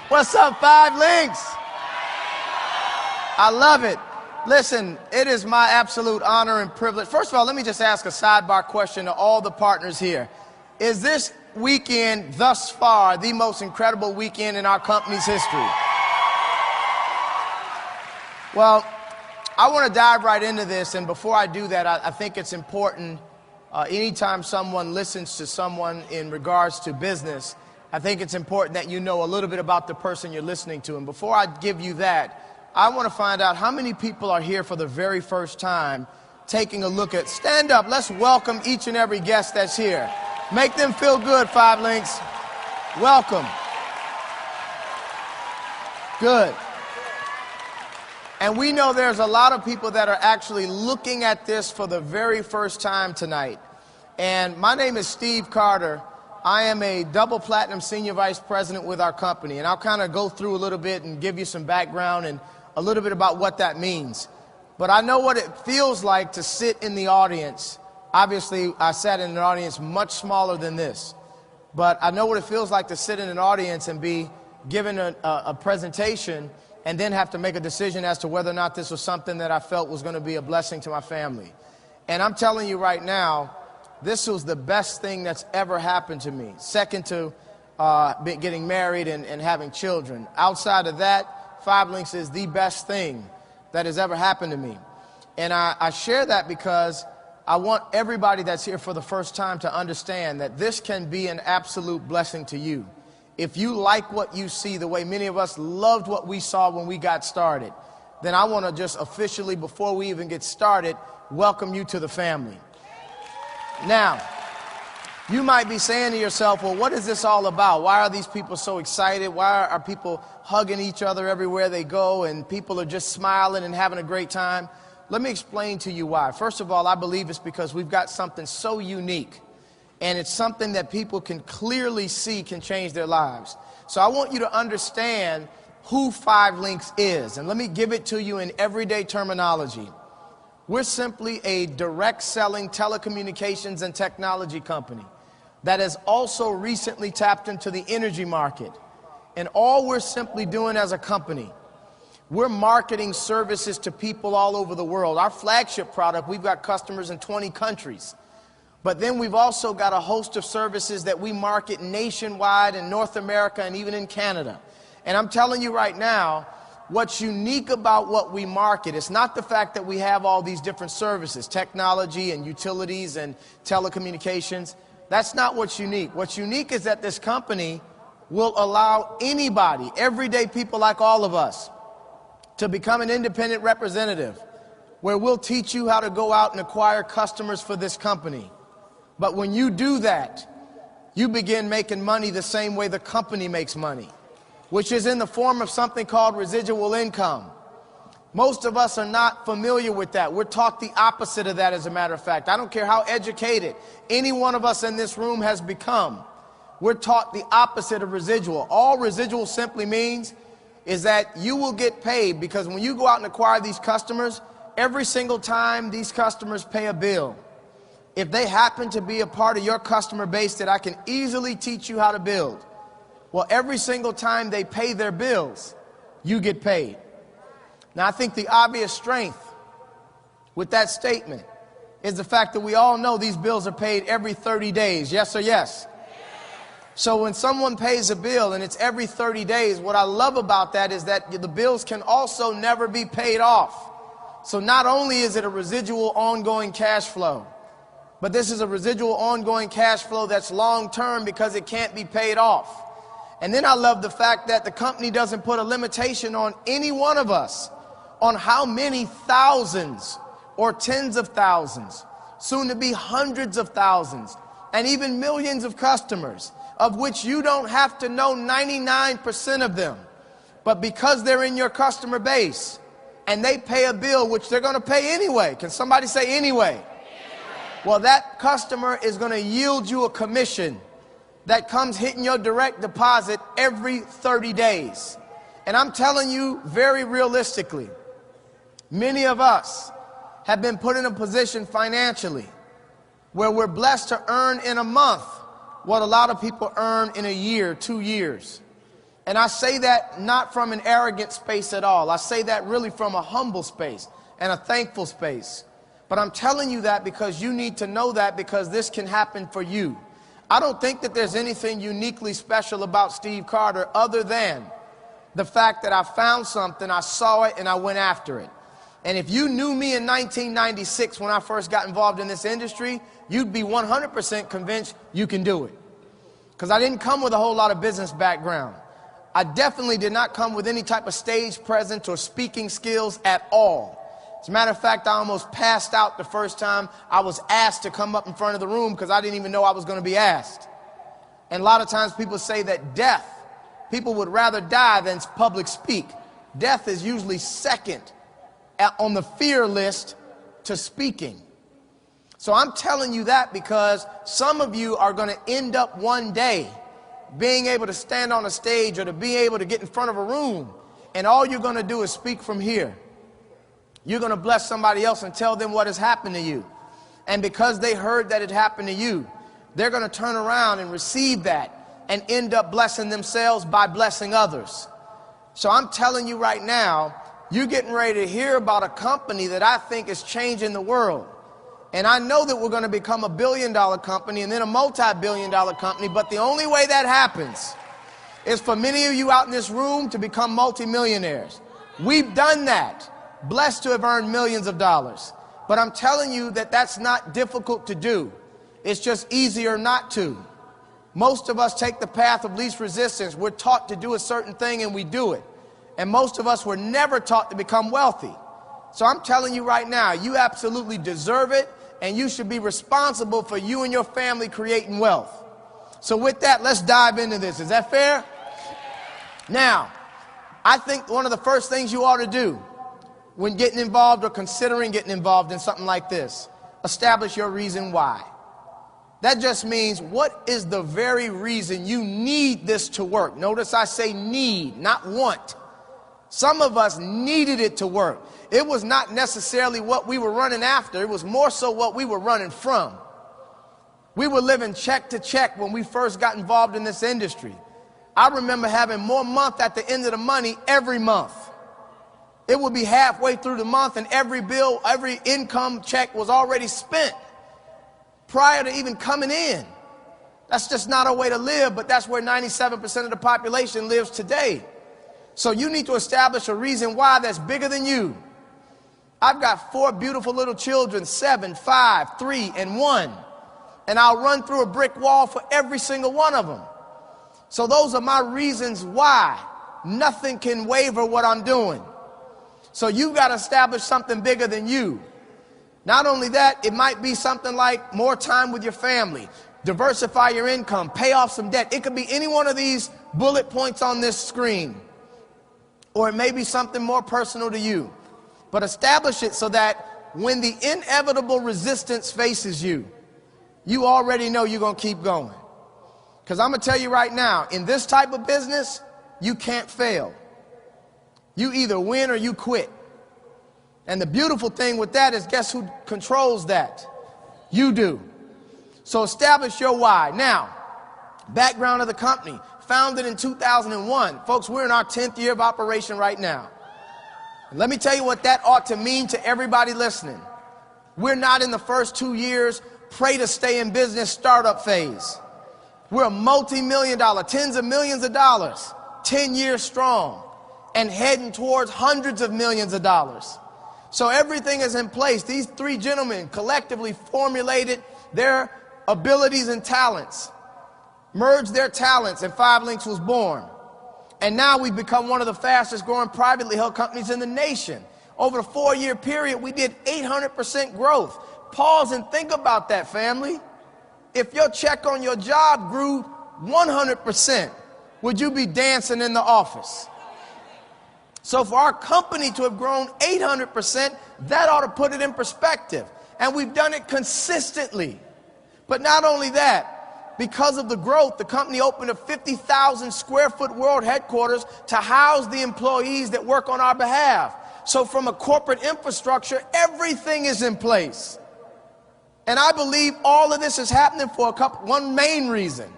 What's up, Five Links? I love it. Listen, it is my absolute honor and privilege. First of all, let me just ask a sidebar question to all the partners here. Is this weekend thus far the most incredible weekend in our company's history? Well, I want to dive right into this, and before I do that, I think it's important, anytime someone listens to someone in regards to business, I think it's important that you know a little bit about the person you're listening to. And before I give you that, I want to find out how many people are here for the very first time taking a look at, stand up, let's welcome each and every guest that's here. Make them feel good, Five Links. Welcome. Good. And we know there's a lot of people that are actually looking at this for the very first time tonight. And my name is Steve Carter. I am a double platinum senior vice president with our company. And I'll kind of go through a little bit and give you some background and a little bit about what that means. But I know what it feels like to sit in the audience. Obviously, I sat in an audience much smaller than this. But I know what it feels like to sit in an audience and be given a presentation and then have to make a decision as to whether or not this was something that I felt was going to be a blessing to my family. And I'm telling you right now, this was the best thing that's ever happened to me, second to getting married and having children. Outside of that, Five Links is the best thing that has ever happened to me. And I share that because I want everybody that's here for the first time to understand that this can be an absolute blessing to you. If you like what you see the way many of us loved what we saw when we got started, then I want to just officially, before we even get started, welcome you to the family. Now, you might be saying to yourself, well, what is this all about? Why are these people so excited? Why are people hugging each other everywhere they go and people are just smiling and having a great time? Let me explain to you why. First of all, I believe it's because we've got something so unique, and it's something that people can clearly see can change their lives. So I want you to understand who Five Links is, and let me give it to you in everyday terminology. We're simply a direct selling telecommunications and technology company that has also recently tapped into the energy market. And all we're simply doing as a company, we're marketing services to people all over the world. Our flagship product, we've got customers in 20 countries. But then we've also got a host of services that we market nationwide in North America and even in Canada. And I'm telling you right now, what's unique about what we market is not the fact that we have all these different services, technology and utilities and telecommunications. That's not what's unique. What's unique is that this company will allow anybody, everyday people like all of us, to become an independent representative, where we'll teach you how to go out and acquire customers for this company. But when you do that, you begin making money the same way the company makes money, which is in the form of something called residual income. Most of us are not familiar with that. We're taught the opposite of that, as a matter of fact. I don't care how educated any one of us in this room has become. We're taught the opposite of residual. All residual simply means is that you will get paid, because when you go out and acquire these customers, every single time these customers pay a bill, if they happen to be a part of your customer base that I can easily teach you how to build, well, every single time they pay their bills, you get paid. Now, I think the obvious strength with that statement is the fact that we all know these bills are paid every 30 days. Yes or yes? So when someone pays a bill and it's every 30 days, what I love about that is that the bills can also never be paid off. So not only is it a residual ongoing cash flow, but this is a residual ongoing cash flow that's long-term because it can't be paid off. And then I love the fact that the company doesn't put a limitation on any one of us on how many thousands or tens of thousands, soon to be hundreds of thousands, and even millions of customers, of which you don't have to know 99% of them. But because they're in your customer base and they pay a bill, which they're going to pay anyway. Can somebody say anyway? Well, that customer is going to yield you a commission that comes hitting your direct deposit every 30 days. And I'm telling you very realistically, many of us have been put in a position financially where we're blessed to earn in a month what a lot of people earn in a year, 2 years. And I say that not from an arrogant space at all. I say that really from a humble space and a thankful space. But I'm telling you that because you need to know that, because this can happen for you. I don't think that there's anything uniquely special about Steve Carter other than the fact that I found something, I saw it, and I went after it. And if you knew me in 1996 when I first got involved in this industry, you'd be 100% convinced you can do it. Because I didn't come with a whole lot of business background. I definitely did not come with any type of stage presence or speaking skills at all. As a matter of fact, I almost passed out the first time I was asked to come up in front of the room because I didn't even know I was going to be asked. And a lot of times people say that death, people would rather die than public speak. Death is usually second on the fear list to speaking. So I'm telling you that because some of you are going to end up one day being able to stand on a stage or to be able to get in front of a room, and all you're going to do is speak from here. You're going to bless somebody else and tell them what has happened to you. And because they heard that it happened to you, they're going to turn around and receive that and end up blessing themselves by blessing others. So I'm telling you right now, you're getting ready to hear about a company that I think is changing the world. And I know that we're going to become a billion-dollar company and then a multi-billion-dollar company, but the only way that happens is for many of you out in this room to become multimillionaires. We've done that, blessed to have earned millions of dollars. But I'm telling you that that's not difficult to do. It's just easier not to. Most of us take the path of least resistance. We're taught to do a certain thing and we do it. And most of us were never taught to become wealthy. So I'm telling you right now, you absolutely deserve it, and you should be responsible for you and your family creating wealth. So with that, let's dive into this. Is that fair? Now, I think one of the first things you ought to do when getting involved or considering getting involved in something like this, establish your reason why. That just means, what is the very reason you need this to work? Notice I say need, not want. Some of us needed it to work. It was not necessarily what we were running after. It was more so what we were running from. We were living check to check when we first got involved in this industry. I remember having more month at the end of the money every month. It would be halfway through the month and every bill, every income check was already spent prior to even coming in. That's just not a way to live, but that's where 97% of the population lives today. So you need to establish a reason why that's bigger than you. I've got 4 beautiful little children, 7, 5, 3, and 1. And I'll run through a brick wall for every single one of them. So those are my reasons why. Nothing can waver what I'm doing. So you've got to establish something bigger than you. Not only that, it might be something like more time with your family, diversify your income, pay off some debt. It could be any one of these bullet points on this screen. Or it may be something more personal to you. But establish it so that when the inevitable resistance faces you, you already know you're going to keep going. Because I'm going to tell you right now, in this type of business, you can't fail. You either win or you quit. And the beautiful thing with that is, guess who controls that? You do. So establish your why. Now, background of the company. Founded in 2001. Folks, we're in our 10th year of operation right now. And let me tell you what that ought to mean to everybody listening. We're not in the first 2 years, pray to stay in business startup phase. We're a multi-million-dollar, tens of millions of dollars, 10 years strong, and heading towards hundreds of millions of dollars. So everything is in place. These 3 gentlemen collectively formulated their abilities and talents, merged their talents, and 5 Links was born. And now we've become one of the fastest growing privately held companies in the nation. Over a 4-year period, we did 800% growth. Pause and think about that, family. If your check on your job grew 100%, would you be dancing in the office? So for our company to have grown 800%, that ought to put it in perspective. And we've done it consistently. But not only that, because of the growth, the company opened a 50,000 square foot world headquarters to house the employees that work on our behalf. So from a corporate infrastructure, everything is in place. And I believe all of this is happening for one main reason.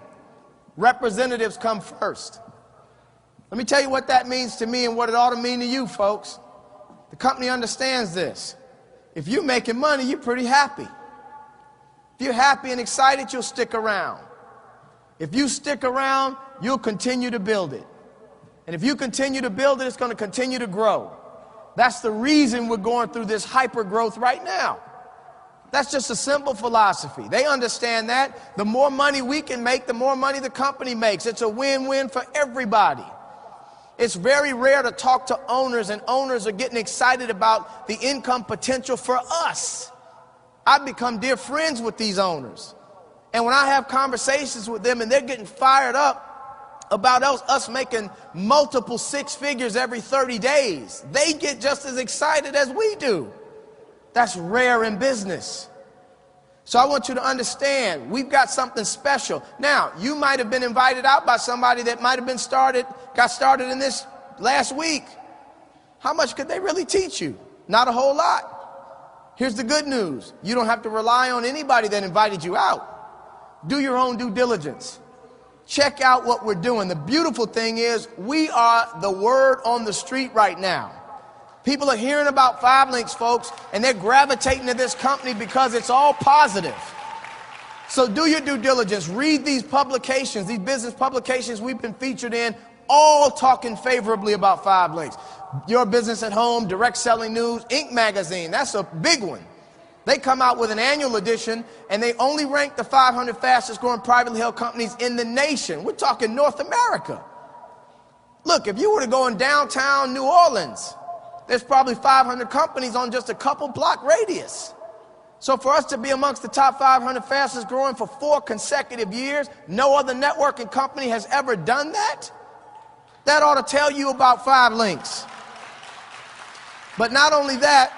Representatives come first. Let me tell you what that means to me and what it ought to mean to you, folks. The company understands this. If you're making money, you're pretty happy. If you're happy and excited, you'll stick around. If you stick around, you'll continue to build it. And if you continue to build it, it's going to continue to grow. That's the reason we're going through this hyper growth right now. That's just a simple philosophy. They understand that. The more money we can make, the more money the company makes. It's a win-win for everybody. It's very rare to talk to owners, and owners are getting excited about the income potential for us. I've become dear friends with these owners. And when I have conversations with them and they're getting fired up about us making multiple six figures every 30 days, they get just as excited as we do. That's rare in business. So I want you to understand, we've got something special. Now, you might have been invited out by somebody that might have been got started in this last week. How much could they really teach you? Not a whole lot. Here's the good news. You don't have to rely on anybody that invited you out. Do your own due diligence. Check out what we're doing. The beautiful thing is we are the word on the street right now. People are hearing about 5 Links, folks, and they're gravitating to this company because it's all positive. So do your due diligence. Read these publications, these business publications we've been featured in, all talking favorably about 5 Links. Your Business at Home, Direct Selling News, Inc. magazine, that's a big one. They come out with an annual edition, and they only rank the 500 fastest growing privately held companies in the nation. We're talking North America. Look, if you were to go in downtown New Orleans, there's probably 500 companies on just a couple block radius. So for us to be amongst the top 500 fastest growing for 4 consecutive years, no other networking company has ever done that. That ought to tell you about 5 Links. But not only that,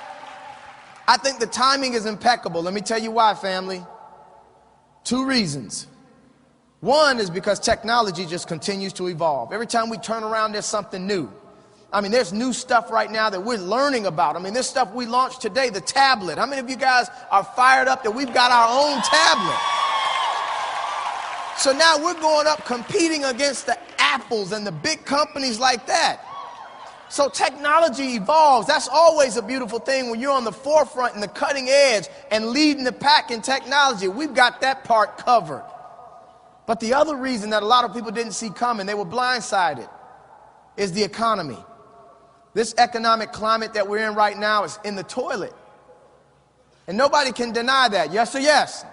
I think the timing is impeccable. Let me tell you why, family. 2 reasons. One is because technology just continues to evolve. Every time we turn around, there's something new. I mean, there's new stuff right now that we're learning about. I mean, this stuff we launched today, the tablet. How many of you guys are fired up that we've got our own tablet? So now we're going up competing against the Apples and the big companies like that. So technology evolves. That's always a beautiful thing when you're on the forefront and the cutting edge and leading the pack in technology. We've got that part covered. But the other reason that a lot of people didn't see coming, they were blindsided, is the economy. This economic climate that we're in right now is in the toilet. And nobody can deny that. Yes or yes?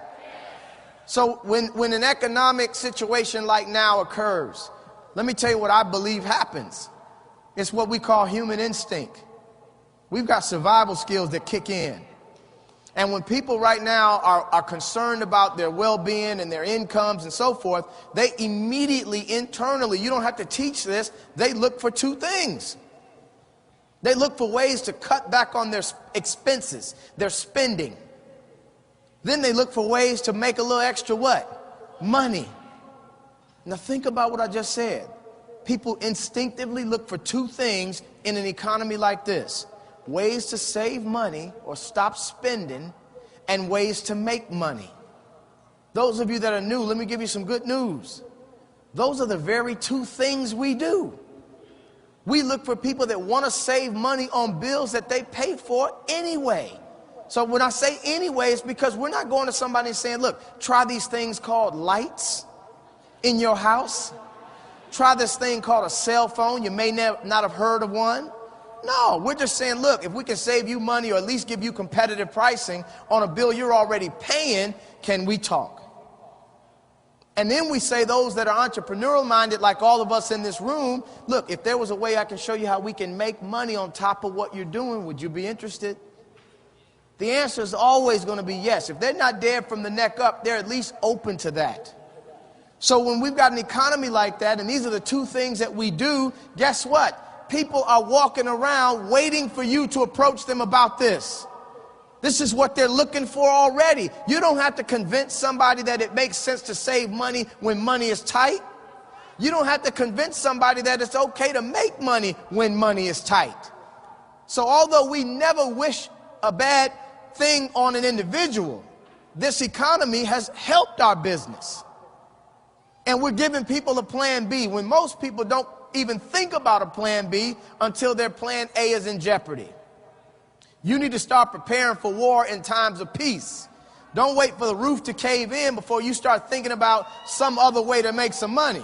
So when an economic situation like now occurs, let me tell you what I believe happens. It's what we call human instinct. We've got survival skills that kick in. And when people right now are concerned about their well-being and their incomes and so forth, they immediately, internally, you don't have to teach this, they look for 2 things. They look for ways to cut back on their expenses, their spending. Then they look for ways to make a little extra what? Money. Now think about what I just said. People instinctively look for 2 things in an economy like this. Ways to save money or stop spending, and ways to make money. Those of you that are new, let me give you some good news. Those are the very 2 things we do. We look for people that want to save money on bills that they pay for anyway. So when I say anyway, it's because we're not going to somebody and saying, look, try these things called lights in your house. Try this thing called a cell phone. You may not have heard of one. No, we're just saying, look, if we can save you money or at least give you competitive pricing on a bill you're already paying, can we talk? And then we say those that are entrepreneurial minded, like all of us in this room, look, if there was a way I can show you how we can make money on top of what you're doing, would you be interested? The answer is always going to be yes. If they're not dead from the neck up, they're at least open to that. So when we've got an economy like that, and these are the 2 things that we do, guess what? People are walking around waiting for you to approach them about this. This is what they're looking for already. You don't have to convince somebody that it makes sense to save money when money is tight. You don't have to convince somebody that it's okay to make money when money is tight. So although we never wish a bad thing on an individual, this economy has helped our business. And we're giving people a plan B when most people don't even think about a plan B until their plan A is in jeopardy. You need to start preparing for war in times of peace. Don't wait for the roof to cave in before you start thinking about some other way to make some money.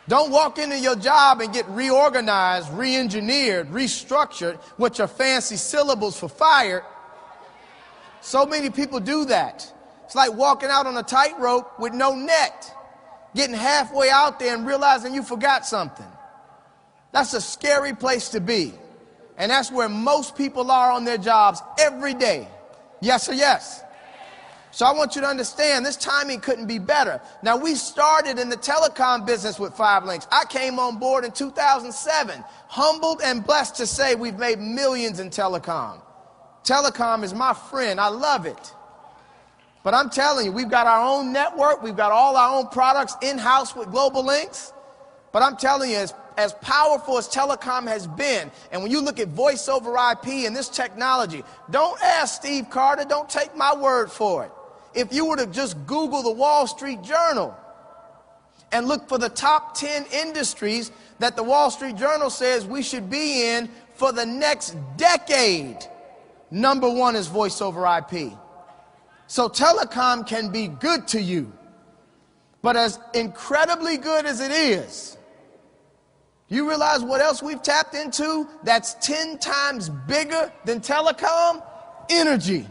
Don't walk into your job and get reorganized, re-engineered, restructured with your fancy syllables for fired. So many people do that. It's like walking out on a tightrope with no net, getting halfway out there and realizing you forgot something. That's a scary place to be. And that's where most people are on their jobs every day. Yes or yes? So I want you to understand this timing couldn't be better. Now, we started in the telecom business with 5 Links. I came on board in 2007, humbled and blessed to say we've made millions in telecom. Telecom is my friend. I love it. But I'm telling you, we've got our own network. We've got all our own products in-house with Global Links. But I'm telling you, as powerful as telecom has been, and when you look at voice over IP and this technology, don't ask Steve Carter, don't take my word for it. If you were to just Google the Wall Street Journal and look for the top 10 industries that the Wall Street Journal says we should be in for the next decade, number 1 is voice over IP. So telecom can be good to you, but as incredibly good as it is, you realize what else we've tapped into that's 10 times bigger than telecom? Energy.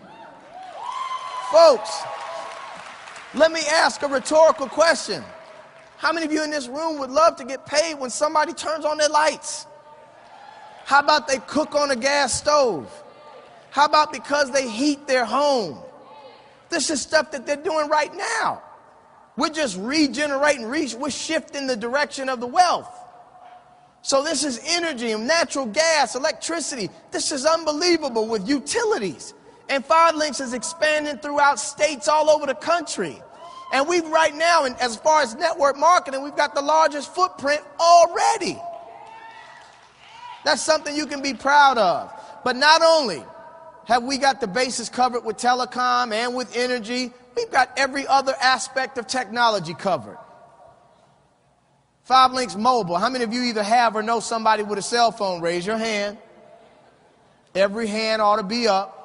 Folks, let me ask a rhetorical question. How many of you in this room would love to get paid when somebody turns on their lights? How about they cook on a gas stove? How about because they heat their home? This is stuff that they're doing right now. We're just regenerating, we're shifting the direction of the wealth. So this is energy and natural gas, electricity. This is unbelievable with utilities. And 5 Links is expanding throughout states all over the country. And we've right now, and as far as network marketing, we've got the largest footprint already. That's something you can be proud of. But not only have we got the bases covered with telecom and with energy, we've got every other aspect of technology covered. 5 Links Mobile. How many of you either have or know somebody with a cell phone? Raise your hand. Every hand ought to be up.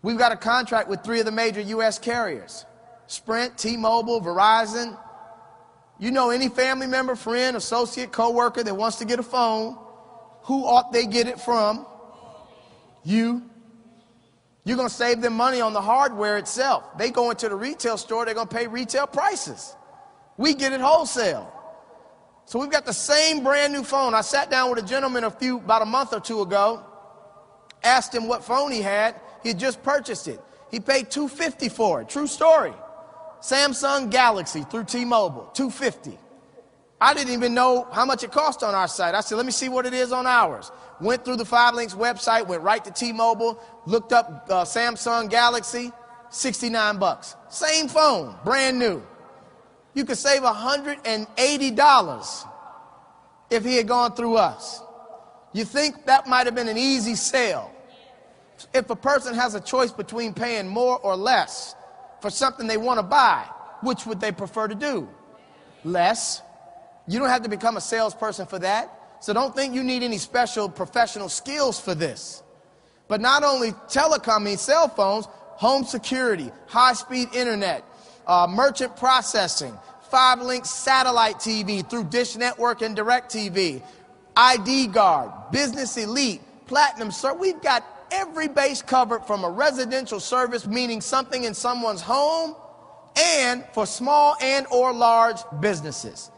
We've got a contract with 3 of the major U.S. carriers. Sprint, T-Mobile, Verizon. You know any family member, friend, associate, coworker that wants to get a phone, who ought they get it from? You. You're going to save them money on the hardware itself. They go into the retail store, they're going to pay retail prices. We get it wholesale. So we've got the same brand new phone. I sat down with a gentleman about a month or 2 ago, asked him what phone he had. He had just purchased it. He paid $250 for it. True story. Samsung Galaxy through T-Mobile, $250. I didn't even know how much it cost on our site. I said, let me see what it is on ours. Went through the 5 Links website, went right to T-Mobile, looked up Samsung Galaxy, $69. Same phone, brand new. You could save $180 if he had gone through us. You think that might have been an easy sale? If a person has a choice between paying more or less for something they want to buy, which would they prefer to do? Less. You don't have to become a salesperson for that. So don't think you need any special professional skills for this. But not only telecom, cell phones, home security, high-speed internet, merchant processing, 5 Links satellite TV through Dish Network and DirecTV, ID Guard, Business Elite, Platinum, sir. We've got every base covered from a residential service, meaning something in someone's home, and for small and or large businesses.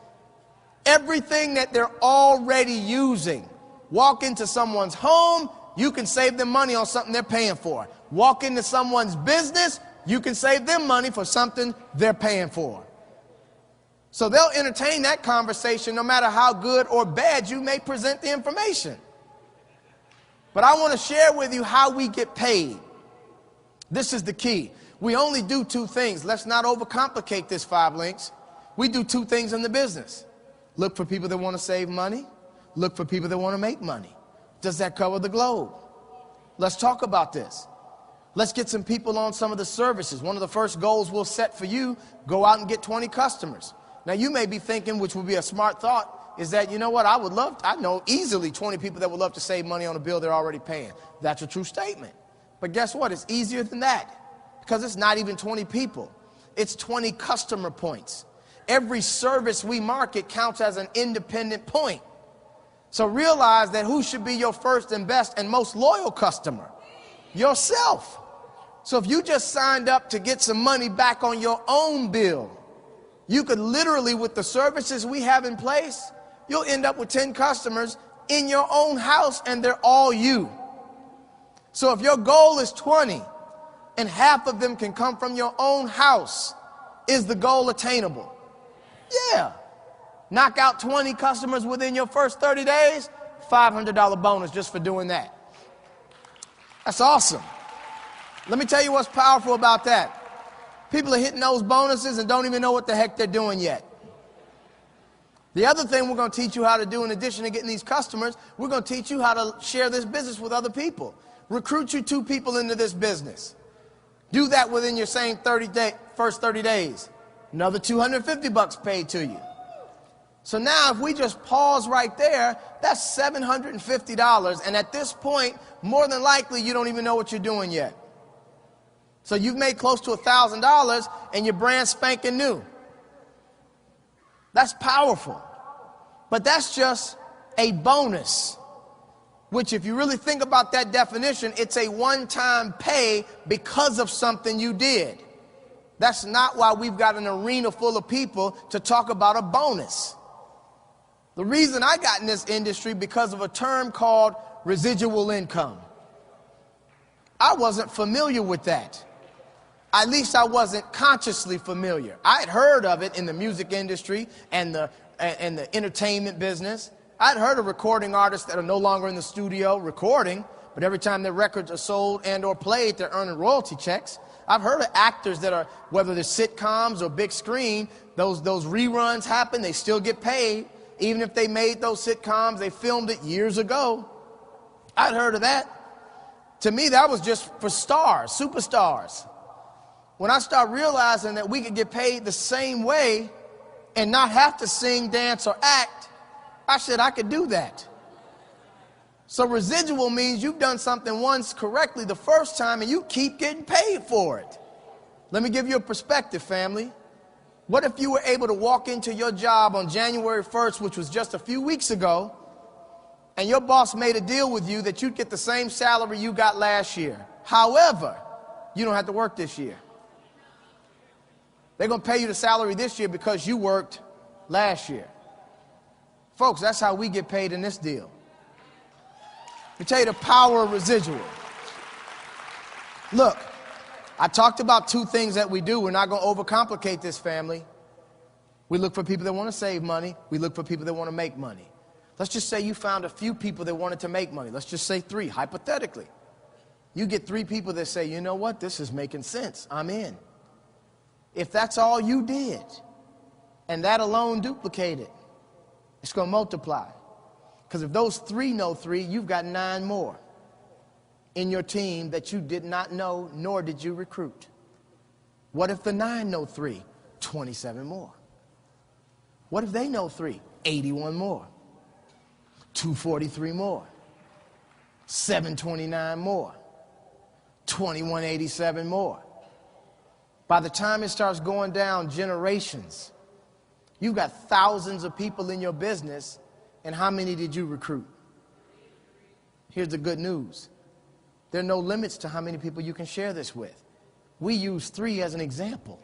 Everything that they're already using. Walk into someone's home, you can save them money on something they're paying for. Walk into someone's business, you can save them money for something they're paying for. So they'll entertain that conversation no matter how good or bad you may present the information. But I want to share with you how we get paid. This is the key. We only do 2 things. Let's not overcomplicate this, 5 Links. We do 2 things in the business. Look for people that want to save money. Look for people that want to make money. Does that cover the globe? Let's talk about this. Let's get some people on some of the services. One of the first goals we'll set for you, go out and get 20 customers. Now you may be thinking, which would be a smart thought, is that, you know what, I know easily 20 people that would love to save money on a bill they're already paying. That's a true statement. But guess what? It's easier than that, because it's not even 20 people. It's 20 customer points. Every service we market counts as an independent point. So realize that who should be your first and best and most loyal customer? Yourself. So if you just signed up to get some money back on your own bill, you could literally, with the services we have in place, you'll end up with 10 customers in your own house, and they're all you. So if your goal is 20 and half of them can come from your own house, is the goal attainable? Yeah. Knock out 20 customers within your first 30 days, $500 bonus just for doing that. That's awesome. Let me tell you what's powerful about that. People are hitting those bonuses and don't even know what the heck they're doing yet. The other thing we're going to teach you how to do, in addition to getting these customers, we're going to teach you how to share this business with other people. Recruit you 2 people into this business. Do that within your same first 30 days. Another $250 paid to you. So now if we just pause right there, that's $750. And at this point, more than likely, you don't even know what you're doing yet. So you've made close to $1,000 and your brand's spanking new. That's powerful. But that's just a bonus, which, if you really think about that definition, it's a one-time pay because of something you did. That's not why we've got an arena full of people to talk about a bonus. The reason I got in this industry because of a term called residual income. I wasn't familiar with that. At least I wasn't consciously familiar. I had heard of it in the music industry and the entertainment business. I'd heard of recording artists that are no longer in the studio recording, but every time their records are sold and or played, they're earning royalty checks. I've heard of actors that are, whether they're sitcoms or big screen, those reruns happen, they still get paid. Even if they made those sitcoms, they filmed it years ago. I'd heard of that. To me, that was just for stars, superstars. When I started realizing that we could get paid the same way and not have to sing, dance, or act, I said I could do that. So residual means you've done something once correctly the first time and you keep getting paid for it. Let me give you a perspective, family. What if you were able to walk into your job on January 1st, which was just a few weeks ago, and your boss made a deal with you that you'd get the same salary you got last year. However, you don't have to work this year. They're going to pay you the salary this year because you worked last year. Folks, that's how we get paid in this deal. Let me tell you the power of residual. Look, I talked about 2 things that we do. We're not going to overcomplicate this, family. We look for people that want to save money. We look for people that want to make money. Let's just say you found a few people that wanted to make money. Let's just say 3, hypothetically. You get 3 people that say, you know what, this is making sense. I'm in. If that's all you did, and that alone duplicated, it's going to multiply. Because if those 3 know 3, you've got 9 more in your team that you did not know, nor did you recruit. What if the 9 know 3? 27 more. What if they know 3? 81 more. 243 more. 729 more. 2187 more. By the time it starts going down generations, you've got thousands of people in your business, and how many did you recruit? Here's the good news. There are no limits to how many people you can share this with. We use 3 as an example,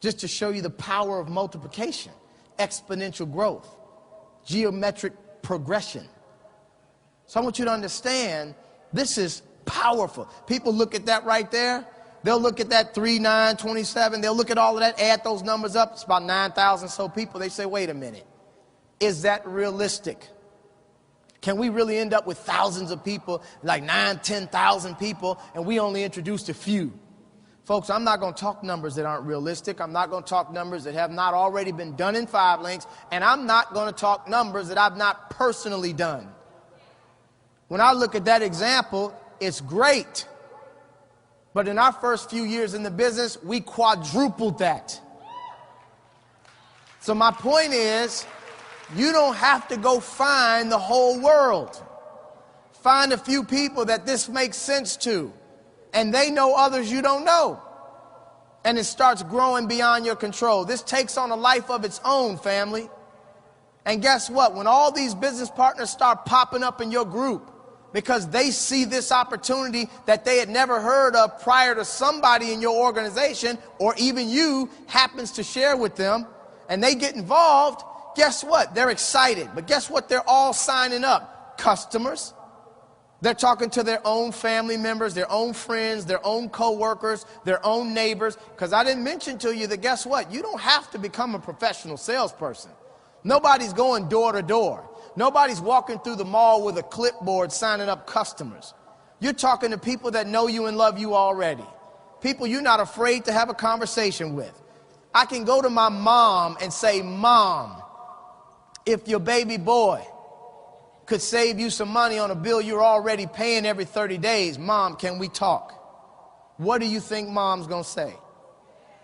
just to show you the power of multiplication, exponential growth, geometric progression. So I want you to understand, this is powerful. People look at that right there. They'll look at that 3, 9, 27. They'll look at all of that, add those numbers up. It's about 9,000 so people. They say, wait a minute. Is that realistic? Can we really end up with thousands of people, like 9, 10,000 people, and we only introduced a few? Folks, I'm not going to talk numbers that aren't realistic. I'm not going to talk numbers that have not already been done in 5 links, and I'm not going to talk numbers that I've not personally done. When I look at that example, it's great. But in our first few years in the business, we quadrupled that. So my point is, You don't have to go find the whole world. Find a few people that this makes sense to, and they know others you don't know. And it starts growing beyond your control. This takes on a life of its own, family. And guess what? When all these business partners start popping up in your group because they see this opportunity that they had never heard of prior to somebody in your organization, or even you happens to share with them, and they get involved, guess what? They're excited. But guess what? They're all signing up. Customers. They're talking to their own family members, their own friends, their own co-workers, their own neighbors. Because I didn't mention to you that guess what? You don't have to become a professional salesperson. Nobody's going door to door. Nobody's walking through the mall with a clipboard signing up customers. You're talking to people that know you and love you already. People you're not afraid to have a conversation with. I can go to my mom and say, Mom, if your baby boy could save you some money on a bill you're already paying every 30 days, Mom, can we talk? What do you think Mom's going to say?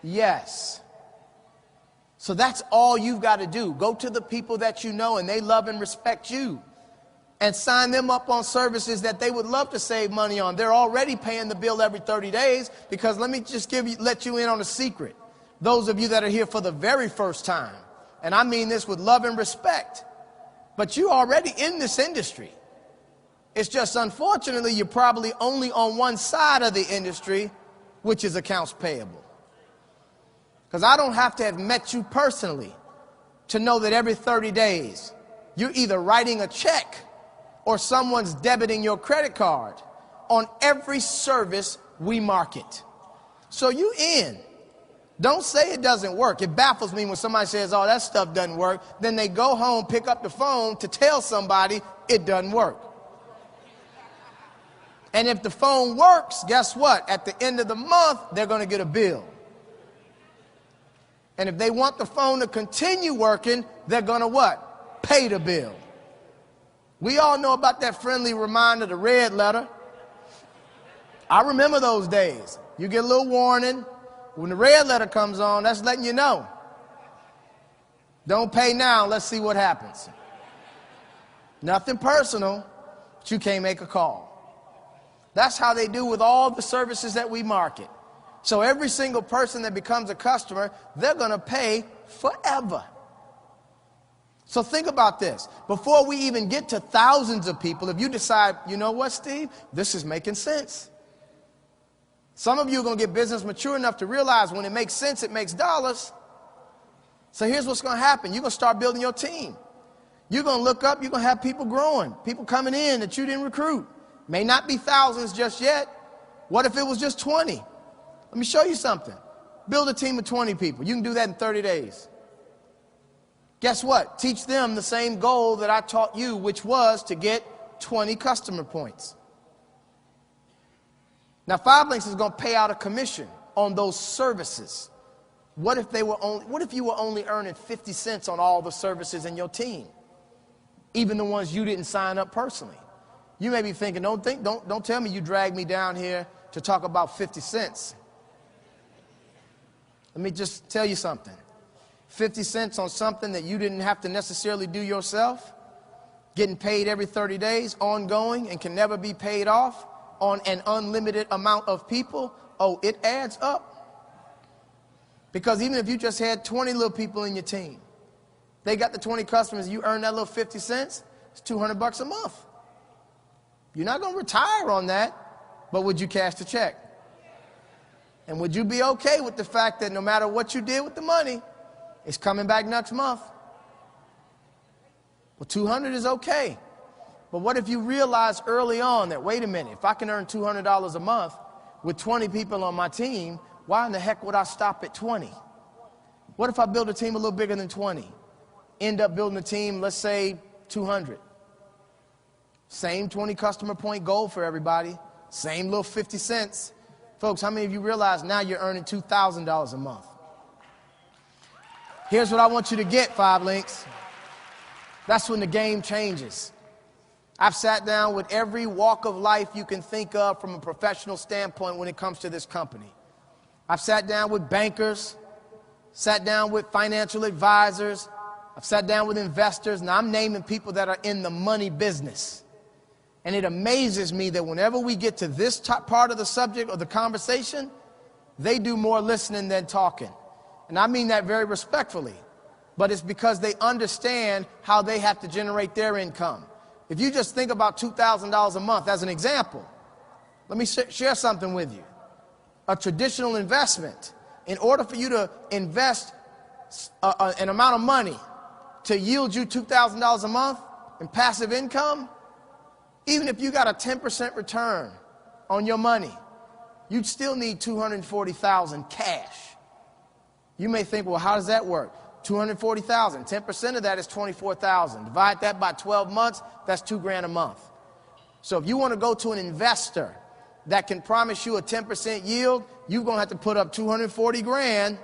Yes. So that's all you've got to do. Go to the people that you know and they love and respect you, and sign them up on services that they would love to save money on. They're already paying the bill every 30 days because let me just let you in on a secret. Those of you that are here for the very first time, and I mean this with love and respect, but you're already in this industry. It's just unfortunately you're probably only on one side of the industry, which is accounts payable. Because I don't have to have met you personally to know that every 30 days you're either writing a check or someone's debiting your credit card on every service we market. So you in. Don't say it doesn't work. It baffles me when somebody says, oh, that stuff doesn't work. Then they go home, pick up the phone to tell somebody it doesn't work. And if the phone works, guess what? At the end of the month, they're going to get a bill. And if they want the phone to continue working, they're going to what? Pay the bill. We all know about that friendly reminder, the red letter. I remember those days. You get a little warning. When the red letter comes on, that's letting you know. Don't pay now, let's see what happens. Nothing personal, but you can't make a call. That's how they do with all the services that we market. So every single person that becomes a customer, they're going to pay forever. So think about this. Before we even get to thousands of people, if you decide, you know what, Steve, this is making sense. Some of you are going to get business mature enough to realize when it makes sense, it makes dollars. So here's what's going to happen. You're going to start building your team. You're going to look up, you're going to have people growing, people coming in that you didn't recruit. May not be thousands just yet. What if it was just 20? Let me show you something. Build a team of 20 people. You can do that in 30 days. Guess what? Teach them the same goal that I taught you, which was to get 20 customer points. Now, 5 Links is going to pay out a commission on those services. What if you were only earning 50 cents on all the services in your team, even the ones you didn't sign up personally? You may be thinking, don't tell me you dragged me down here to talk about 50 cents. Let me just tell you something. 50 cents on something that you didn't have to necessarily do yourself, getting paid every 30 days, ongoing, and can never be paid off on an unlimited amount of people, oh, it adds up. Because even if you just had 20 little people in your team, they got the 20 customers, you earn that little 50 cents, it's $200 a month. You're not going to retire on that, but would you cash the check? And would you be okay with the fact that no matter what you did with the money, it's coming back next month? Well, 200 is okay. But what if you realize early on that, wait a minute, if I can earn $200 a month with 20 people on my team, why in the heck would I stop at 20? What if I build a team a little bigger than 20? End up building a team, let's say 200. Same 20 customer point goal for everybody. Same little 50 cents. Folks, how many of you realize now you're earning $2,000 a month? Here's what I want you to get, 5 Links. That's when the game changes. I've sat down with every walk of life you can think of from a professional standpoint when it comes to this company. I've sat down with bankers, sat down with financial advisors, I've sat down with investors, and I'm naming people that are in the money business. And it amazes me that whenever we get to this part of the subject or the conversation, they do more listening than talking. And I mean that very respectfully. But it's because they understand how they have to generate their income. If you just think about $2,000 a month as an example, let me share something with you. A traditional investment, in order for you to invest an amount of money to yield you $2,000 a month in passive income, even if you got a 10% return on your money, you'd still need $240,000 cash. You may think, well, how does that work? $240,000, 10% of that is $24,000. Divide that by 12 months, that's $2,000 a month. So if you want to go to an investor that can promise you a 10% yield, you're going to have to put up $240,000,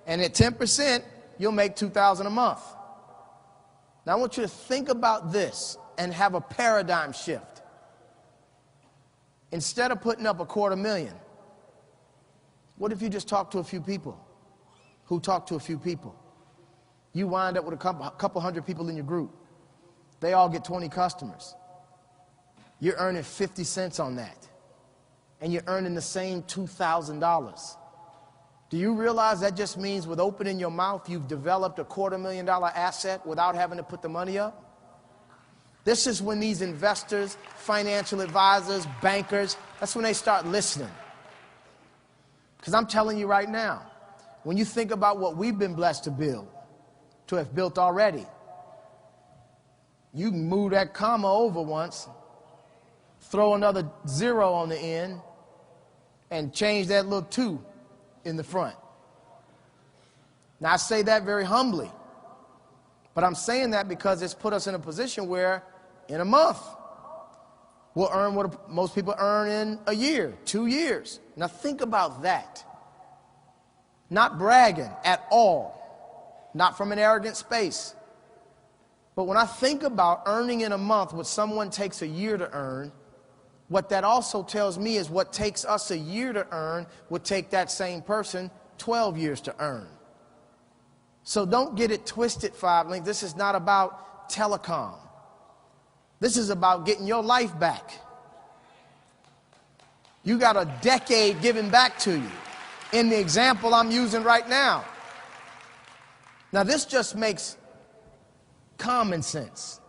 and at 10%, you'll make $2,000 a month. Now I want you to think about this and have a paradigm shift. Instead of putting up $250,000, what if you just talk to a few people who talk to a few people? You wind up with a couple hundred people in your group. They all get 20 customers. You're earning 50 cents on that. And you're earning the same $2,000. Do you realize that just means with opening your mouth, you've developed a $250,000 asset without having to put the money up? This is when these investors, financial advisors, bankers, that's when they start listening. Because I'm telling you right now, when you think about what we've been blessed to have built already, you can move that comma over once, throw another 0 on the end, and change that little 2 in the front. Now I say that very humbly, but I'm saying that because it's put us in a position where in a month we'll earn what most people earn in a year, 2 years. Now think about that. Not bragging at all, not from an arrogant space. But when I think about earning in a month what someone takes a year to earn, what that also tells me is what takes us a year to earn would take that same person 12 years to earn. So don't get it twisted, 5 Link. This is not about telecom. This is about getting your life back. You got a decade given back to you in the example I'm using right now. Now this just makes common sense.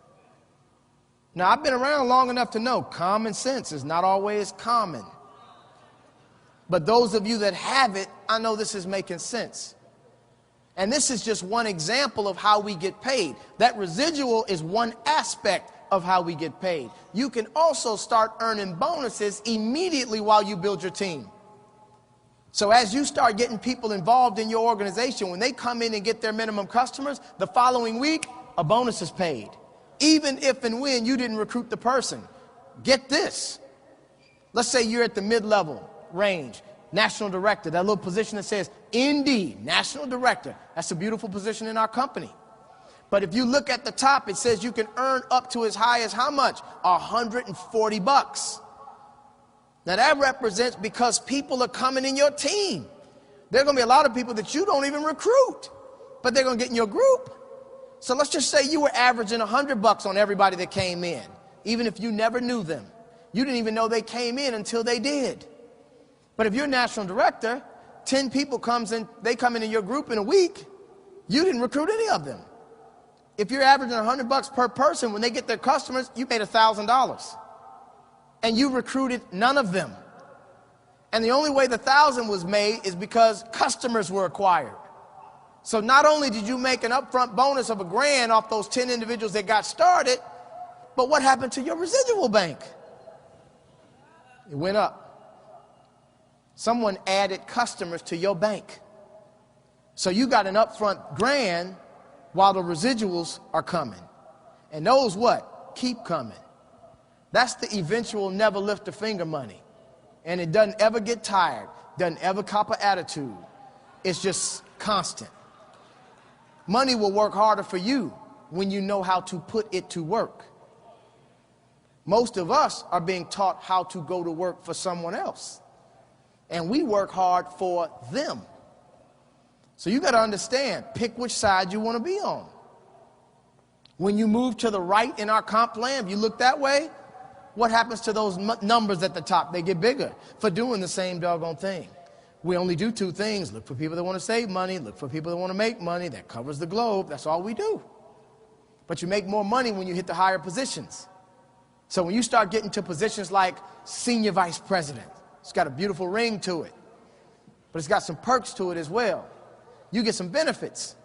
Now, I've been around long enough to know common sense is not always common. But those of you that have it, I know this is making sense. And this is just one example of how we get paid. That residual is one aspect of how we get paid. You can also start earning bonuses immediately while you build your team. So as you start getting people involved in your organization, when they come in and get their minimum customers, the following week, a bonus is paid. Even if and when you didn't recruit the person. Get this. Let's say you're at the mid-level range, national director, that little position that says ND, national director. That's a beautiful position in our company. But if you look at the top, it says you can earn up to as high as how much? $140. Now that represents because people are coming in your team. There are going to be a lot of people that you don't even recruit, but they're going to get in your group. So let's just say you were averaging $100 on everybody that came in, even if you never knew them. You didn't even know they came in until they did. But if you're a national director, 10 people they come in your group in a week, you didn't recruit any of them. If you're averaging $100 per person, when they get their customers, you made $1,000. And you recruited none of them. And the only way the 1,000 was made is because customers were acquired. So not only did you make an upfront bonus of $1,000 off those 10 individuals that got started, but what happened to your residual bank? It went up. Someone added customers to your bank. So you got an upfront $1,000 while the residuals are coming. And those what? Keep coming. That's the eventual never lift a finger money. And it doesn't ever get tired, doesn't ever cop an attitude. It's just constant. Money will work harder for you when you know how to put it to work. Most of us are being taught how to go to work for someone else. And we work hard for them. So you got to understand, pick which side you want to be on. When you move to the right in our comp plan, if you look that way, what happens to those numbers at the top? They get bigger for doing the same doggone thing. We only do two things. Look for people that want to save money. Look for people that want to make money. That covers the globe. That's all we do. But you make more money when you hit the higher positions. So when you start getting to positions like senior vice president, it's got a beautiful ring to it, but it's got some perks to it as well. You get some benefits.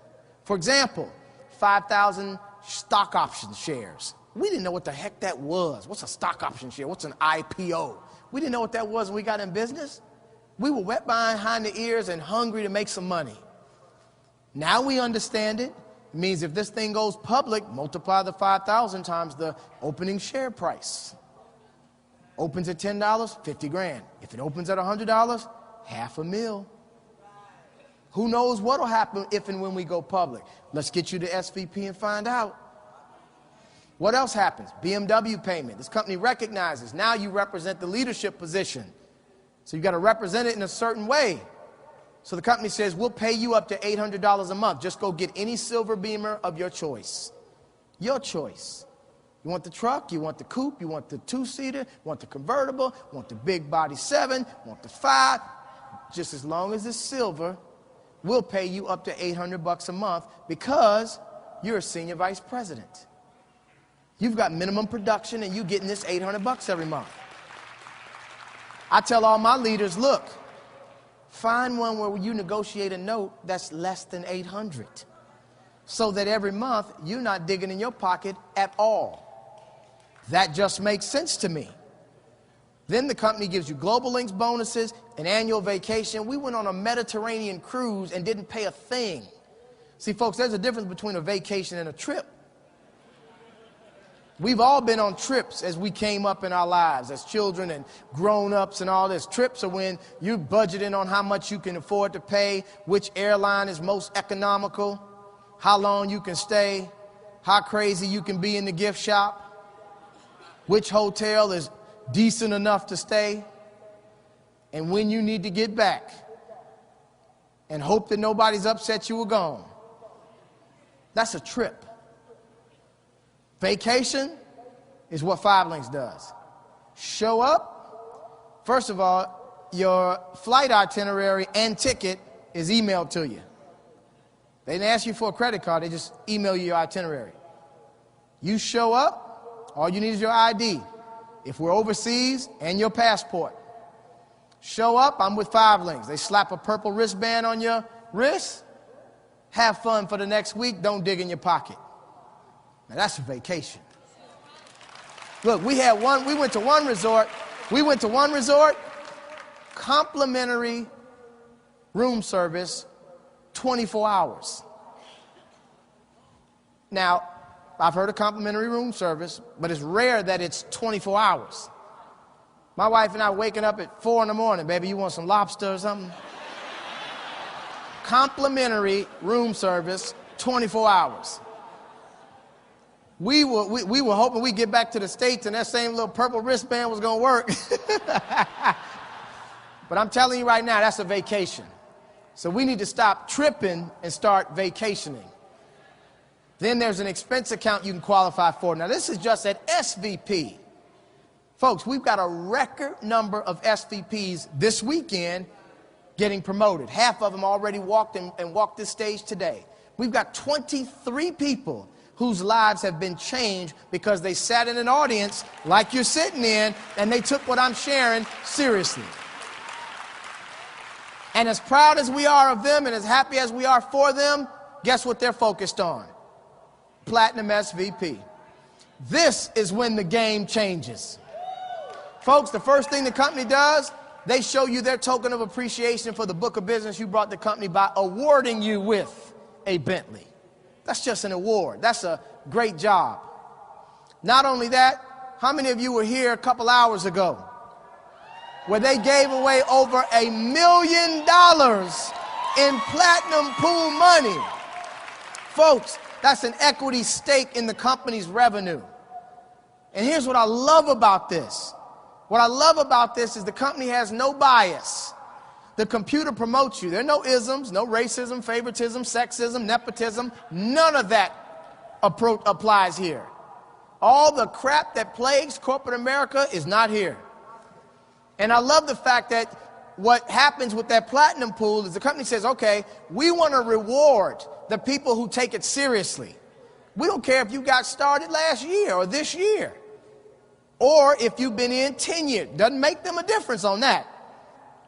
For example, 5,000 stock option shares. We didn't know what the heck that was. What's a stock option share? What's an IPO? We didn't know what that was when we got in business. We were wet behind the ears and hungry to make some money. Now we understand it. It means if this thing goes public, multiply the 5,000 times the opening share price. Opens at $10, 50 grand. If it opens at $100, $500,000. Who knows what will happen if and when we go public? Let's get you to SVP and find out. What else happens? BMW payment. This company recognizes now you represent the leadership position. So you've got to represent it in a certain way. So the company says, we'll pay you up to $800 a month. Just go get any silver beamer of your choice. Your choice. You want the truck, you want the coupe, you want the two-seater, you want the convertible, you want the big body 7, you want the 5. Just as long as it's silver, we'll pay you up to $800 a month because you're a senior vice president. You've got minimum production and you're getting this $800 every month. I tell all my leaders, look, find one where you negotiate a note that's less than $800 so that every month you're not digging in your pocket at all. That just makes sense to me. Then the company gives you global links bonuses, an annual vacation. We went on a Mediterranean cruise and didn't pay a thing. See, folks, there's a difference between a vacation and a trip. We've all been on trips as we came up in our lives as children and grown-ups and all this. Trips are when you're budgeting on how much you can afford to pay, which airline is most economical, how long you can stay, how crazy you can be in the gift shop, which hotel is decent enough to stay, and when you need to get back and hope that nobody's upset you were gone. That's a trip. Vacation is what 5 Links does. Show up. First of all, your flight itinerary and ticket is emailed to you. They didn't ask you for a credit card. They just email you your itinerary. You show up. All you need is your ID. If we're overseas, and your passport. Show up. I'm with 5 Links. They slap a purple wristband on your wrist. Have fun for the next week. Don't dig in your pocket. Now that's a vacation. Look, we went to one resort, complimentary room service, 24 hours. Now, I've heard of complimentary room service, but it's rare that it's 24 hours. My wife and I waking up at 4 in the morning, baby, you want some lobster or something? Complimentary room service, 24 hours. We were hoping we'd get back to the States and that same little purple wristband was going to work. But I'm telling you right now, that's a vacation. So we need to stop tripping and start vacationing. Then there's an expense account you can qualify for. Now, this is just at SVP. Folks, we've got a record number of SVPs this weekend getting promoted. Half of them already walked this stage today. We've got 23 people whose lives have been changed because they sat in an audience like you're sitting in and they took what I'm sharing seriously. And as proud as we are of them and as happy as we are for them, guess what they're focused on? Platinum SVP. This is when the game changes. Folks, the first thing the company does, they show you their token of appreciation for the book of business you brought the company by awarding you with a Bentley. That's just an award. That's a great job. Not only that, how many of you were here a couple hours ago where they gave away over $1 million in platinum pool money? Folks, that's an equity stake in the company's revenue. And here's what I love about this. What I love about this is the company has no bias. The computer promotes you. There are no isms, no racism, favoritism, sexism, nepotism, none of that applies here. All the crap that plagues corporate America is not here. And I love the fact that what happens with that platinum pool is the company says, okay, we want to reward the people who take it seriously. We don't care if you got started last year or this year, or if you've been in 10 years. Doesn't make them a difference on that.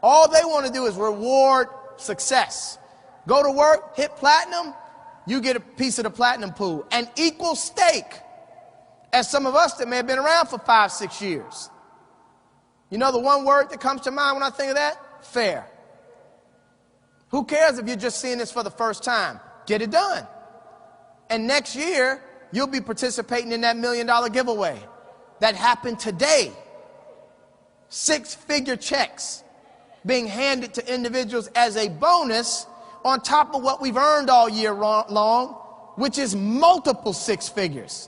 All they want to do is reward success. Go to work, hit platinum, you get a piece of the platinum pool. An equal stake as some of us that may have been around for 5, 6 years. You know the one word that comes to mind when I think of that? Fair. Who cares if you're just seeing this for the first time? Get it done. And next year, you'll be participating in that $1 million giveaway that happened today. 6-figure checks being handed to individuals as a bonus on top of what we've earned all year long, which is multiple 6 figures.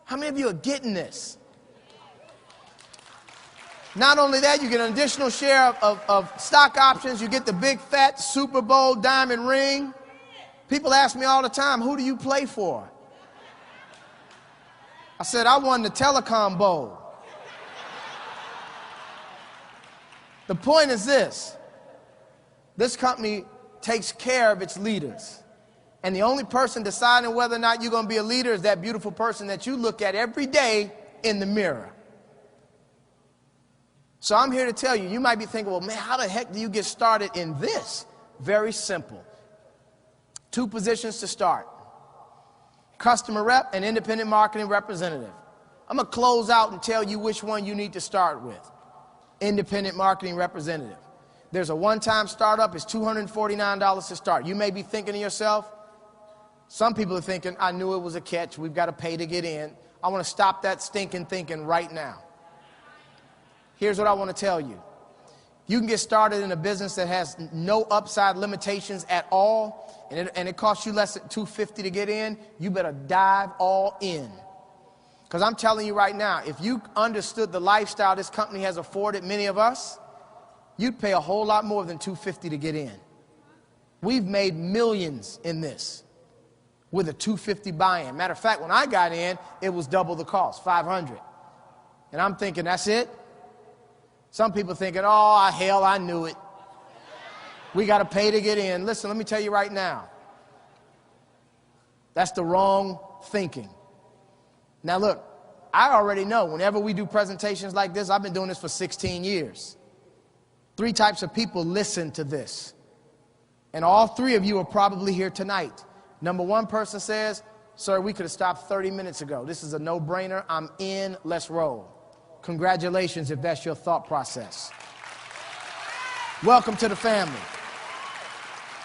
How many of you are getting this? Not only that, you get an additional share of stock options. You get the big fat Super Bowl diamond ring. People ask me all the time, who do you play for? I said, I won the Telecom Bowl. The point is this. This company takes care of its leaders. And the only person deciding whether or not you're going to be a leader is that beautiful person that you look at every day in the mirror. So I'm here to tell you, you might be thinking, well, man, how the heck do you get started in this? Very simple. 2 positions to start. Customer rep and independent marketing representative. I'm going to close out and tell you which one you need to start with. Independent marketing representative. There's a one-time startup. It's $249 to start. You may be thinking to yourself, some people are thinking, I knew it was a catch. We've got to pay to get in. I want to stop that stinking thinking right now. Here's what I want to tell you. You can get started in a business that has no upside limitations at all, and it costs you less than $250 to get in. You better dive all in. Because I'm telling you right now, if you understood the lifestyle this company has afforded many of us, you'd pay a whole lot more than $250 to get in. We've made millions in this with a $250 buy-in. Matter of fact, when I got in, it was double the cost, $500. And I'm thinking, that's it? Some people thinking, oh, hell, I knew it. We got to pay to get in. Listen, let me tell you right now. That's the wrong thinking. Now, look, I already know whenever we do presentations like this, I've been doing this for 16 years. 3 types of people listen to this. And all 3 of you are probably here tonight. Number 1 person says, sir, we could have stopped 30 minutes ago. This is a no-brainer. I'm in. Let's roll. Congratulations if that's your thought process. Welcome to the family.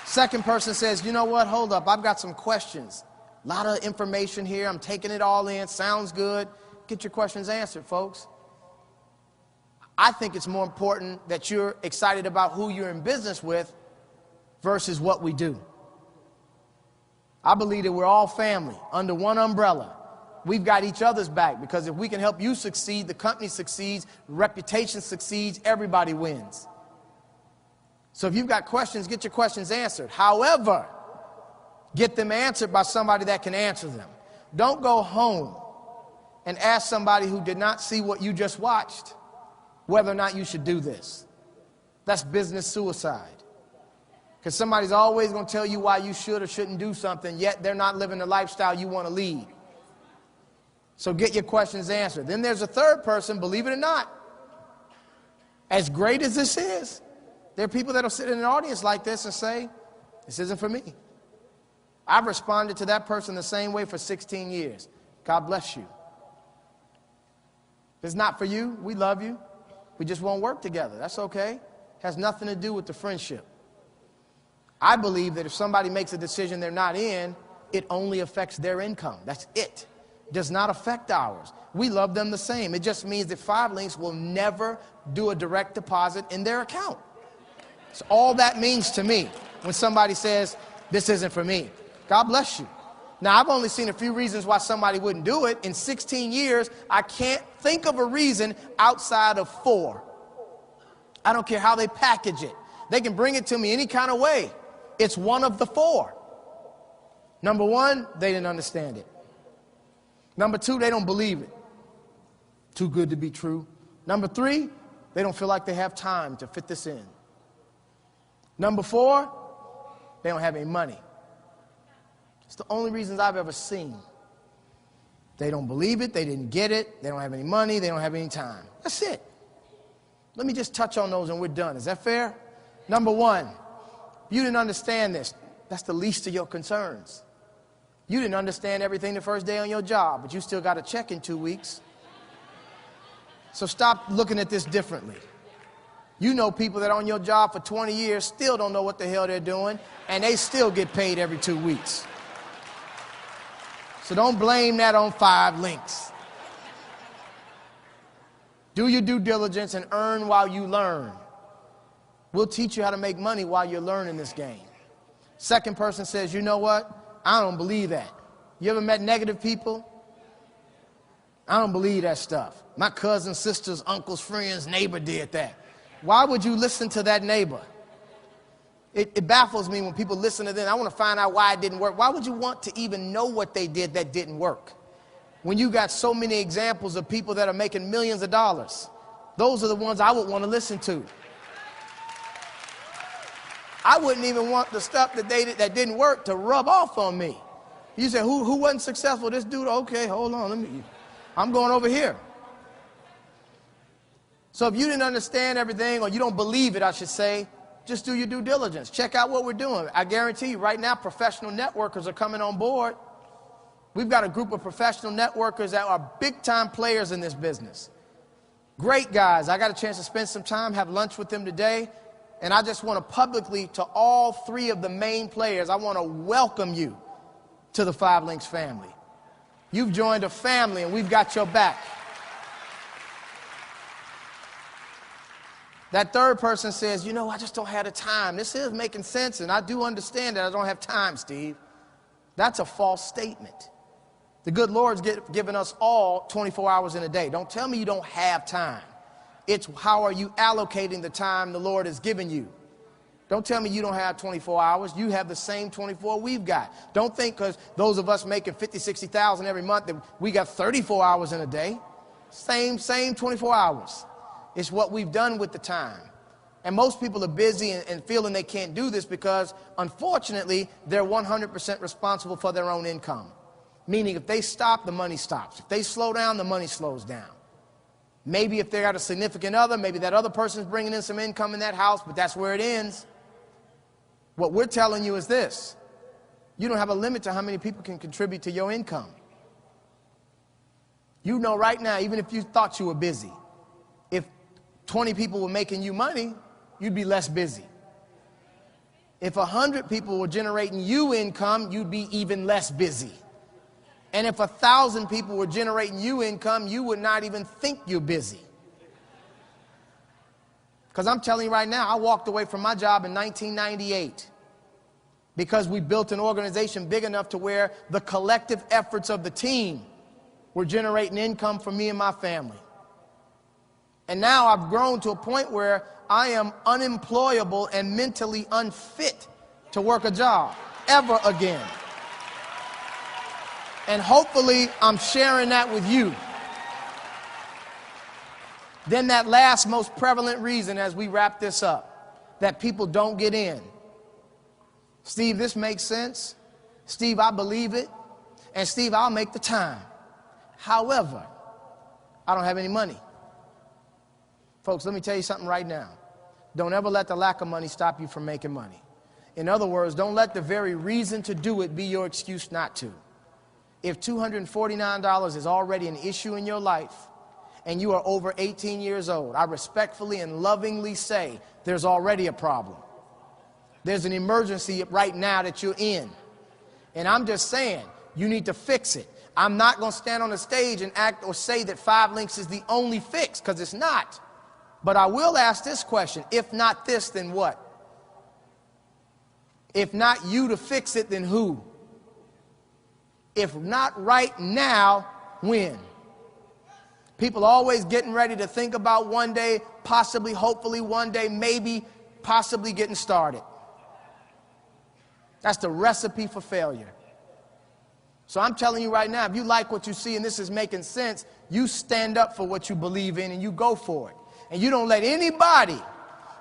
Second person says, you know what? Hold up. I've got some questions. A lot of information here. I'm taking it all in. Sounds good. Get your questions answered, folks. I think it's more important that you're excited about who you're in business with versus what we do. I believe that we're all family under one umbrella. We've got each other's back, because if we can help you succeed, the company succeeds, reputation succeeds, everybody wins. So if you've got questions, get your questions answered. However, get them answered by somebody that can answer them. Don't go home and ask somebody who did not see what you just watched whether or not you should do this. That's business suicide. Because somebody's always going to tell you why you should or shouldn't do something, yet they're not living the lifestyle you want to lead. So get your questions answered. Then there's a third person, believe it or not. As great as this is, there are people that will sit in an audience like this and say, this isn't for me. I've responded to that person the same way for 16 years. God bless you. If it's not for you, we love you. We just won't work together. That's okay. Has nothing to do with the friendship. I believe that if somebody makes a decision they're not in, it only affects their income. That's it. Does not affect ours. We love them the same. It just means that 5 Links will never do a direct deposit in their account. That's all that means to me when somebody says, this isn't for me. God bless you. Now, I've only seen a few reasons why somebody wouldn't do it. In 16 years, I can't think of a reason outside of 4. I don't care how they package it. They can bring it to me any kind of way. It's one of the 4. Number one, they didn't understand it. Number two, they don't believe it. Too good to be true. Number three, they don't feel like they have time to fit this in. Number four, they don't have any money. It's the only reasons I've ever seen. They don't believe it, they didn't get it, they don't have any money, they don't have any time. That's it. Let me just touch on those and we're done. Is that fair? Number one, you didn't understand this. That's the least of your concerns. You didn't understand everything the first day on your job, but you still got a check in 2 weeks. So stop looking at this differently. You know people that are on your job for 20 years still don't know what the hell they're doing, and they still get paid every 2 weeks. So don't blame that on 5 links. Do your due diligence and earn while you learn. We'll teach you how to make money while you're learning this game. Second person says, you know what? I don't believe that. You ever met negative people? I don't believe that stuff. My cousin, sisters, uncles, friends, neighbor did that. Why would you listen to that neighbor? It baffles me when people listen to them. I want to find out why it didn't work. Why would you want to even know what they did that didn't work? When you got so many examples of people that are making millions of dollars, those are the ones I would want to listen to. I wouldn't even want the stuff that didn't work to rub off on me. You say, who wasn't successful? This dude, okay, hold on, I'm going over here. So if you didn't understand everything, or you don't believe it, I should say, just do your due diligence. Check out what we're doing. I guarantee you right now, professional networkers are coming on board. We've got a group of professional networkers that are big-time players in this business. Great guys. I got a chance to spend some time, have lunch with them today, and I just want to publicly, to all 3 of the main players, I want to welcome you to the 5 Links family. You've joined a family, and we've got your back. That third person says, you know, I just don't have the time. This is making sense, and I do understand that I don't have time, Steve. That's a false statement. The good Lord's given us all 24 hours in a day. Don't tell me you don't have time. It's how are you allocating the time the Lord has given you. Don't tell me you don't have 24 hours. You have the same 24 we've got. Don't think because those of us making 50, 60,000 every month that we got 34 hours in a day. Same 24 hours. It's what we've done with the time. And most people are busy and feeling they can't do this because, unfortunately, they're 100% responsible for their own income. Meaning if they stop, the money stops. If they slow down, the money slows down. Maybe if they got a significant other, maybe that other person's bringing in some income in that house, but that's where it ends. What we're telling you is this. You don't have a limit to how many people can contribute to your income. You know right now, even if you thought you were busy, if 20 people were making you money, you'd be less busy. If 100 people were generating you income, you'd be even less busy. And if 1,000 people were generating you income, you would not even think you're busy. Because I'm telling you right now, I walked away from my job in 1998 because we built an organization big enough to where the collective efforts of the team were generating income for me and my family. And now I've grown to a point where I am unemployable and mentally unfit to work a job ever again. And hopefully I'm sharing that with you. Then that last most prevalent reason as we wrap this up, that people don't get in. Steve, this makes sense. Steve, I believe it. And Steve, I'll make the time. However, I don't have any money. Folks, let me tell you something right now. Don't ever let the lack of money stop you from making money. In other words, don't let the very reason to do it be your excuse not to. If $249 is already an issue in your life and you are over 18 years old, I respectfully and lovingly say there's already a problem. There's an emergency right now that you're in. And I'm just saying, you need to fix it. I'm not going to stand on the stage and act or say that 5 Links is the only fix, because it's not. But I will ask this question. If not this, then what? If not you to fix it, then who? If not right now, when? People always getting ready to think about one day, possibly, hopefully one day, maybe, possibly getting started. That's the recipe for failure. So I'm telling you right now, if you like what you see and this is making sense, you stand up for what you believe in and you go for it. And you don't let anybody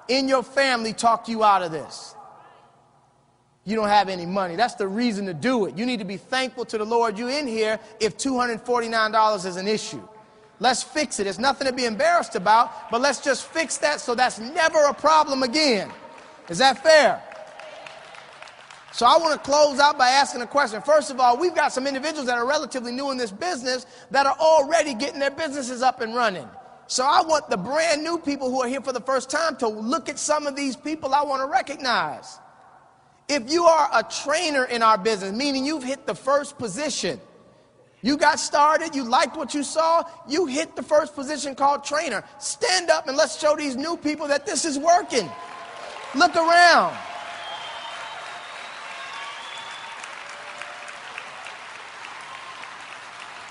in your family talk you out of this. You don't have any money. That's the reason to do it. You need to be thankful to the Lord you're in here if $249 is an issue. Let's fix it. There's nothing to be embarrassed about, but let's just fix that so that's never a problem again. Is that fair? So I want to close out by asking a question. First of all, we've got some individuals that are relatively new in this business that are already getting their businesses up and running. So I want the brand new people who are here for the first time to look at some of these people I want to recognize. If you are a trainer in our business, meaning you've hit the first position, you got started, you liked what you saw, you hit the first position called trainer. Stand up and let's show these new people that this is working. Look around.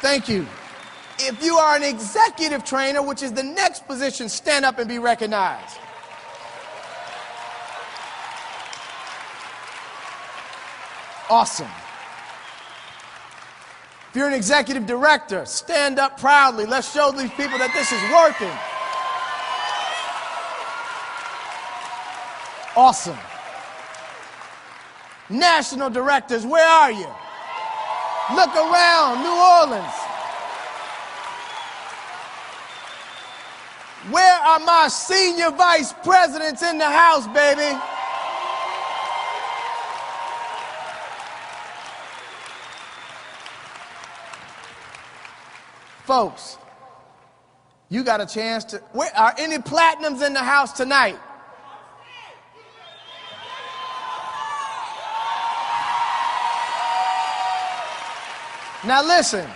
Thank you. If you are an executive trainer, which is the next position, stand up and be recognized. Awesome. If you're an executive director, stand up proudly. Let's show these people that this is working. Awesome. National directors, where are you? Look around, New Orleans. Where are my senior vice presidents in the house, baby? Folks, you got a chance to... Where are any platinums in the house tonight? Now listen,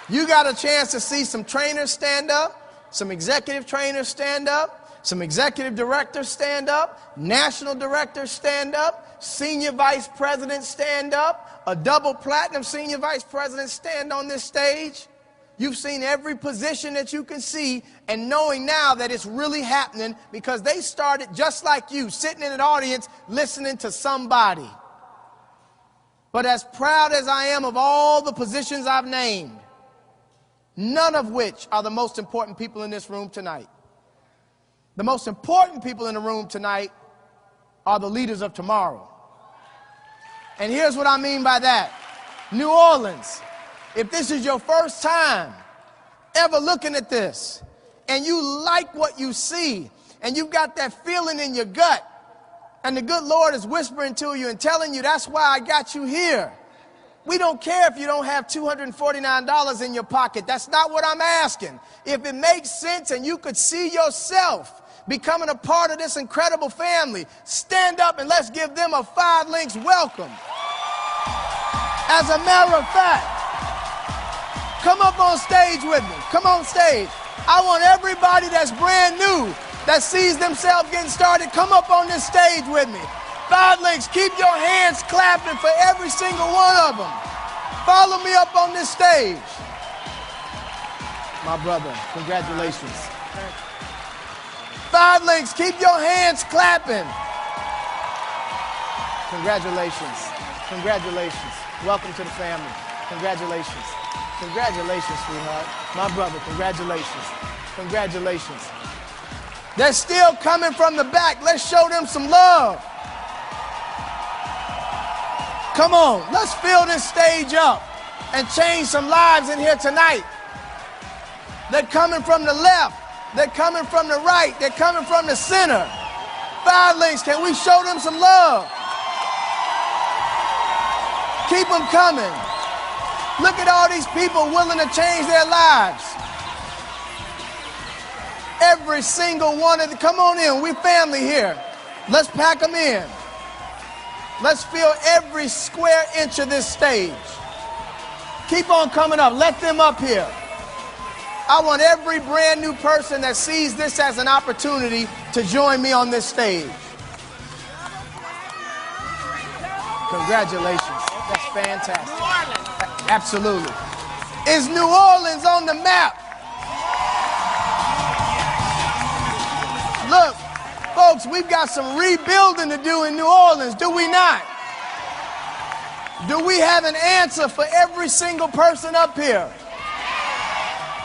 you got a chance to see some trainers stand up, some executive trainers stand up, some executive directors stand up, national directors stand up, senior vice presidents stand up, a double platinum senior vice president stand on this stage. You've seen every position that you can see, and knowing now that it's really happening because they started just like you, sitting in an audience listening to somebody. But as proud as I am of all the positions I've named, none of which are the most important people in this room tonight. The most important people in the room tonight are the leaders of tomorrow. And here's what I mean by that. New Orleans, if this is your first time ever looking at this, and you like what you see, and you've got that feeling in your gut, and the good Lord is whispering to you and telling you, that's why I got you here. We don't care if you don't have $249 in your pocket. That's not what I'm asking. If it makes sense and you could see yourself becoming a part of this incredible family, stand up and let's give them a 5 links welcome. As a matter of fact, come up on stage with me. Come on stage. I want everybody that's brand new, that sees themselves getting started, come up on this stage with me. 5 links, keep your hands clapping for every single one of them. Follow me up on this stage. My brother, congratulations. 5 links, keep your hands clapping. Congratulations. Congratulations. Welcome to the family. Congratulations. Congratulations, sweetheart. My brother, congratulations. Congratulations. They're still coming from the back. Let's show them some love. Come on, let's fill this stage up and change some lives in here tonight. They're coming from the left. They're coming from the right. They're coming from the center. 5 links, can we show them some love? Keep them coming. Look at all these people willing to change their lives. Every single one of them. Come on in, we're family here. Let's pack them in. Let's fill every square inch of this stage. Keep on coming up. Let them up here. I want every brand new person that sees this as an opportunity to join me on this stage. Congratulations. That's fantastic. New Orleans. Absolutely. Is New Orleans on the map? Look, folks, we've got some rebuilding to do in New Orleans, do we not? Do we have an answer for every single person up here?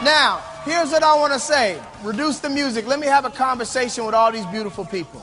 Now, here's what I want to say. Reduce the music. Let me have a conversation with all these beautiful people.